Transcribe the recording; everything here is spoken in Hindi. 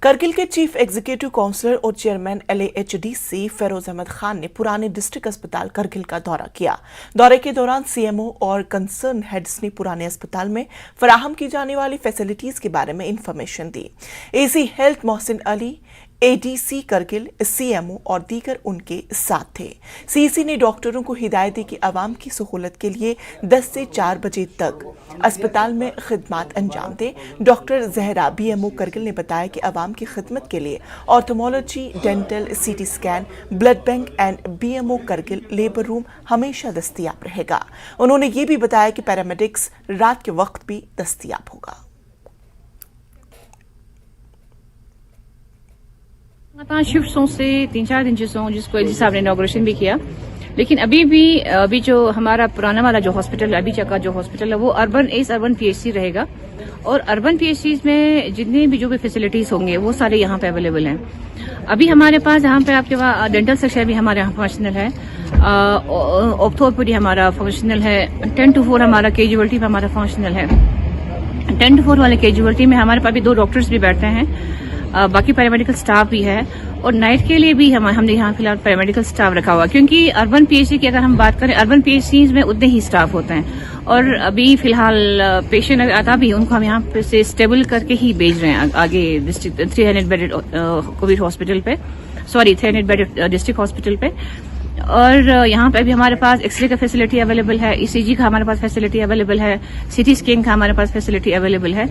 करगिल के चीफ एग्जीक्यूटिव काउंसलर और चेयरमैन LAHDC फेरोज अहमद खान ने पुराने डिस्ट्रिक्ट अस्पताल करगिल का दौरा किया। दौरे के दौरान CMO और कंसर्न हेड्स ने पुराने अस्पताल में फराहम की जाने वाली फैसिलिटीज के बारे में इंफॉर्मेशन दी। AC health Mohsin Ali, ADC Kargil, CMO और दीगर उनके साथ थे। CEC ने डॉक्टरों को हिदायत दी कि आवाम की सहूलत के लिए 10 से 4 बजे तक अस्पताल में खिदमत अंजाम दें। डॉक्टर जहरा BMO करगिल ने बताया कि आवाम की खिदमत के लिए ophthalmology, dental, CT scan, blood bank and BMO Kargil labour room हमेशा दस्तयाब रहेगा। उन्होंने ये भी बताया कि पैरामेडिक्स रात के वक्त भी दस्तयाब होगा। 5 शिफ्टों से 3-4 दिन जिसको एजी साहब ने इनॉग्रेशन भी किया, लेकिन अभी जो हमारा पुराना वाला जो हॉस्पिटल अभी का जो हॉस्पिटल है वो अर्बन PHC रहेगा और अर्बन PHCs में जितने भी जो भी फैसिलिटीज होंगे वो सारे यहाँ पे अवेलेबल हैं। अभी हमारे पास यहाँ पे आपके पास डेंटल सेक्शन भी हमारे यहाँ फंक्शनल है, ऑर्थोपेडी हमारा फंक्शनल है, 10 to 4 हमारा कैजुअलिटी में हमारा फंक्शनल है। 10 to 4 वाले कैजुअलिटी में हमारे पास भी 2 डॉक्टर्स भी बैठते हैं, बाकी पैरामेडिकल स्टाफ भी है और नाइट के लिए भी हमने यहाँ फिलहाल पैरामेडिकल स्टाफ रखा हुआ, क्योंकि अर्बन PHC की अगर हम बात करें, अर्बन PHCs में उतने ही स्टाफ होते हैं और अभी फिलहाल पेशेंट अगर आता भी उनको हम यहाँ से स्टेबल करके ही भेज रहे हैं आगे डिस्ट्रिक्ट 300 बेडेड कोविड हॉस्पिटल पे, 300 बेडेड डिस्ट्रिक्ट हॉस्पिटल पे। और यहाँ पे भी हमारे पास एक्सरे का फैसिलिटी अवेलेबल है, ECG का हमारे पास फैसिलिटी अवेलेबल है, CT स्कैन का हमारे पास फैसिलिटी अवेलेबल है।